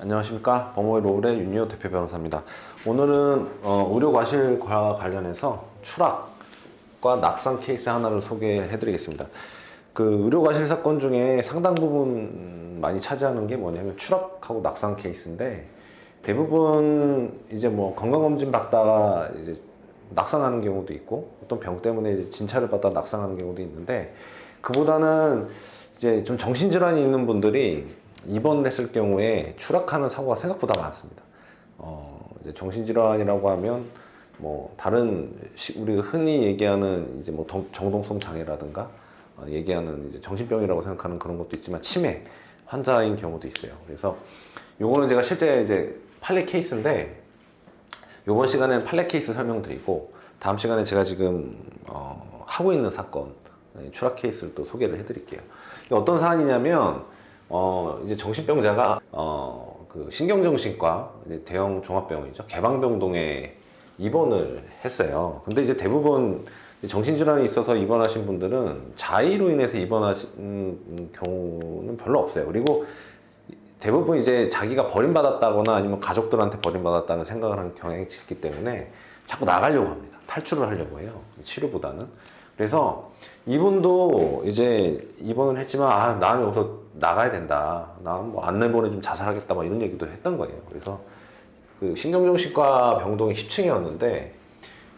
안녕하십니까. 범호의 로울의 윤희호 대표 변호사입니다. 오늘은 의료과실과 관련해서 추락과 낙상 케이스 하나를 소개해 드리겠습니다. 그 의료과실 사건 중에 상당 부분 많이 차지하는 게 뭐냐면 추락하고 낙상 케이스인데, 대부분 이제 뭐 건강검진 받다가 이제 낙상하는 경우도 있고, 어떤 병 때문에 이제 진찰을 받다 낙상하는 경우도 있는데, 그보다는 이제 좀 정신질환이 있는 분들이 입원을 했을 경우에 추락하는 사고가 생각보다 많습니다. 이제 정신질환이라고 하면 뭐 다른 우리가 흔히 얘기하는 이제 뭐 정동성 장애라든가 얘기하는 이제 정신병이라고 생각하는 그런 것도 있지만 치매 환자인 경우도 있어요. 그래서 요거는 제가 실제 이제 판례 케이스인데, 요번 시간에는 판례 케이스 설명드리고, 다음 시간에 제가 지금 하고 있는 사건 추락 케이스를 또 소개를 해드릴게요. 이게 어떤 사안이냐면 이제 정신병자가 그 신경정신과 이제 대형 종합병원이죠, 개방병동에 입원을 했어요. 근데 이제 대부분 정신질환이 있어서 입원하신 분들은 자의로 인해서 입원하신 경우는 별로 없어요. 그리고 대부분 이제 자기가 버림받았다거나 아니면 가족들한테 버림받았다는 생각을 하는 경향이 있기 때문에 자꾸 나가려고 합니다. 탈출을 하려고 해요, 치료보다는. 그래서 이분도 이제 입원을 했지만, 나는 여기서 나가야 된다, 나는 뭐 안 내보내 좀 자살하겠다, 뭐 이런 얘기도 했던 거예요. 그래서 그 신경정신과 병동이 10층이었는데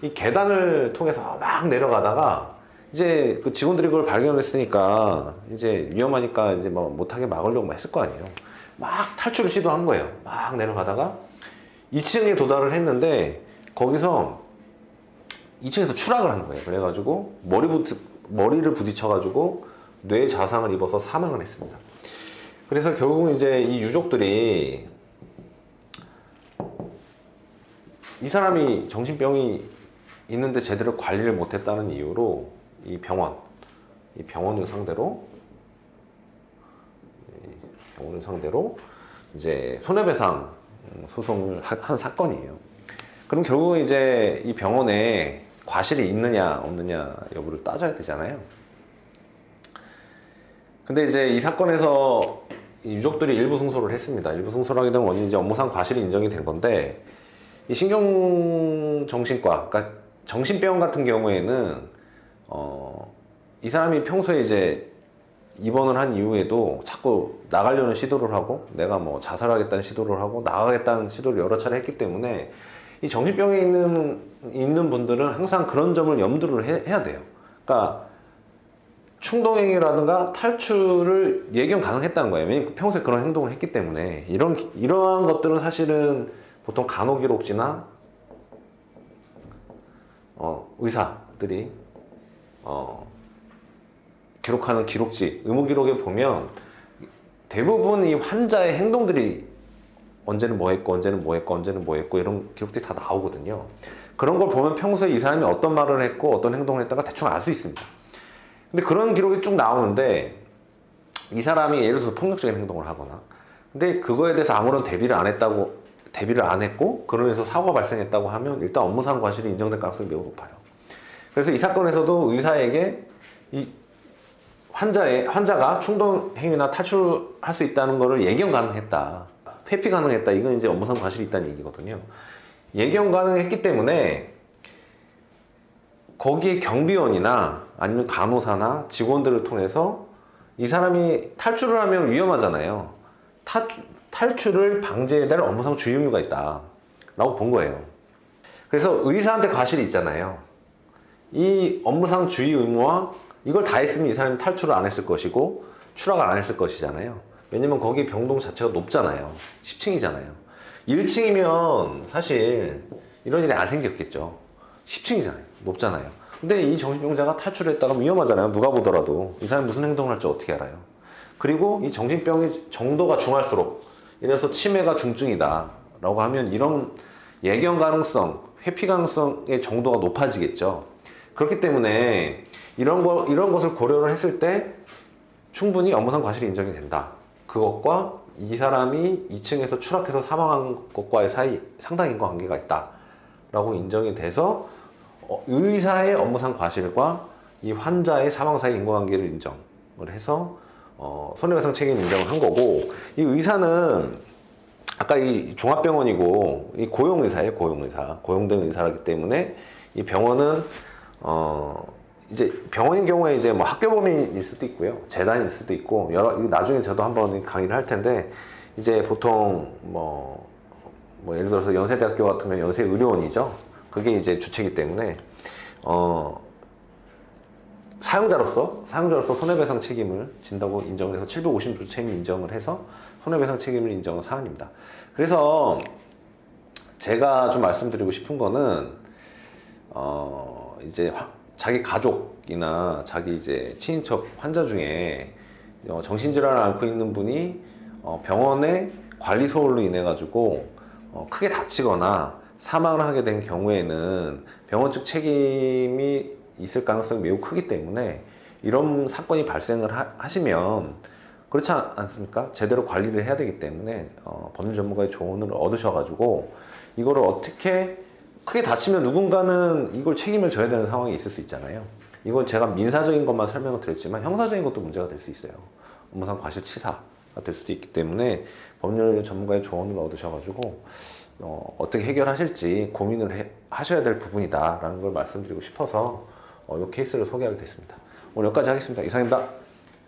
이 계단을 통해서 막 내려가다가 이제 그 직원들이 그걸 발견했으니까 이제 위험하니까 이제 뭐 못하게 막으려고 했을 거 아니에요. 막 탈출을 시도한 거예요. 막 내려가다가 2층에 도달을 했는데, 거기서 2층에서 추락을 한 거예요. 그래가지고 머리를 부딪혀가지고 뇌 자상을 입어서 사망을 했습니다. 그래서 결국은 이제 이 유족들이 이 사람이 정신병이 있는데 제대로 관리를 못했다는 이유로 이 병원을 상대로 이제 손해배상 소송을 한 사건이에요. 그럼 결국은 이제 이 병원에 과실이 있느냐 없느냐 여부를 따져야 되잖아요. 근데 이제 이 사건에서 이 유족들이 일부 승소를 했습니다. 일부 승소를 하게 된 원인이 이제 업무상 과실이 인정이 된 건데, 이 신경정신과, 그러니까 정신병 같은 경우에는 이 사람이 평소에 이제 입원을 한 이후에도 자꾸 나가려는 시도를 하고, 내가 뭐 자살하겠다는 시도를 하고 나가겠다는 시도를 여러 차례 했기 때문에 이 정신병에 있는 분들은 항상 그런 점을 염두를 해야 돼요. 그러니까 충동행위라든가 탈출을 예견 가능했다는 거예요. 왜냐면 평소에 그런 행동을 했기 때문에. 이러한 것들은 사실은 보통 간호기록지나 의사들이 기록하는 기록지, 의무기록에 보면 대부분 이 환자의 행동들이 언제는 뭐 했고 언제는 뭐 했고 언제는 뭐 했고 이런 기록들이 다 나오거든요. 그런 걸 보면 평소에 이 사람이 어떤 말을 했고 어떤 행동을 했다가 대충 알 수 있습니다. 근데 그런 기록이 쭉 나오는데, 이 사람이 예를 들어서 폭력적인 행동을 하거나, 근데 그거에 대해서 아무런 대비를 안 했고 그러면서 사고가 발생했다고 하면 일단 업무상 과실이 인정될 가능성이 매우 높아요. 그래서 이 사건에서도 의사에게 이 환자가 충동 행위나 탈출할 수 있다는 것을 예견 가능했다, 회피 가능했다, 이건 이제 업무상 과실이 있다는 얘기거든요. 예견 가능했기 때문에 거기에 경비원이나 아니면 간호사나 직원들을 통해서 이 사람이 탈출을 하면 위험하잖아요. 탈출을 방지해야 될 업무상 주의 의무가 있다 라고 본 거예요. 그래서 의사한테 과실이 있잖아요. 이 업무상 주의 의무와 이걸 다 했으면 이 사람이 탈출을 안 했을 것이고 추락을 안 했을 것이잖아요. 왜냐면 거기 병동 자체가 높잖아요. 10층이잖아요. 1층이면 사실 이런 일이 안 생겼겠죠. 10층이잖아요. 높잖아요. 근데 이 정신병자가 탈출했다가 위험하잖아요. 누가 보더라도 이 사람이 무슨 행동을 할지 어떻게 알아요. 그리고 이 정신병의 정도가 중할수록, 이래서 치매가 중증이다 라고 하면 이런 예견 가능성, 회피 가능성의 정도가 높아지겠죠. 그렇기 때문에 이런 것을 고려를 했을 때 충분히 업무상 과실이 인정이 된다. 그것과 이 사람이 2층에서 추락해서 사망한 것과의 사이 상당히 인과관계가 있다 라고 인정이 돼서 의사의 업무상 과실과 이 환자의 사망 사이 인과관계를 인정을 해서 손해배상 책임 인정을 한 거고, 이 의사는 아까 이 종합병원이고 이 고용의사예요, 고용의사. 고용된 의사이기 때문에 이 병원은 이제 병원인 경우에 이제 뭐 학교법인일 수도 있고요, 재단일 수도 있고 여러 나중에 저도 한번 강의를 할 텐데 이제 보통 예를 들어서 연세대학교 같으면 연세의료원이죠. 그게 이제 주체이기 때문에 사용자로서 손해배상 책임을 진다고 인정을 해서 756조 책임 인정을 해서 손해배상 책임을 인정한 사안입니다. 그래서 제가 좀 말씀드리고 싶은 거는 이제 자기 가족이나 자기 이제 친인척 환자 중에 정신질환을 앓고 있는 분이 병원의 관리 소홀로 인해 가지고 크게 다치거나 사망을 하게 된 경우에는 병원 측 책임이 있을 가능성이 매우 크기 때문에 이런 사건이 발생을 하시면 그렇지 않습니까? 제대로 관리를 해야 되기 때문에 법률 전문가의 조언을 얻으셔가지고 이거를 어떻게 크게 다치면 누군가는 이걸 책임을 져야 되는 상황이 있을 수 있잖아요. 이건 제가 민사적인 것만 설명을 드렸지만 형사적인 것도 문제가 될 수 있어요. 업무상 과실치사가 될 수도 있기 때문에 법률 전문가의 조언을 얻으셔가지고 어떻게 해결하실지 고민을 하셔야 될 부분이다 라는 걸 말씀드리고 싶어서 이 케이스를 소개하게 됐습니다. 오늘 여기까지 하겠습니다. 이상입니다.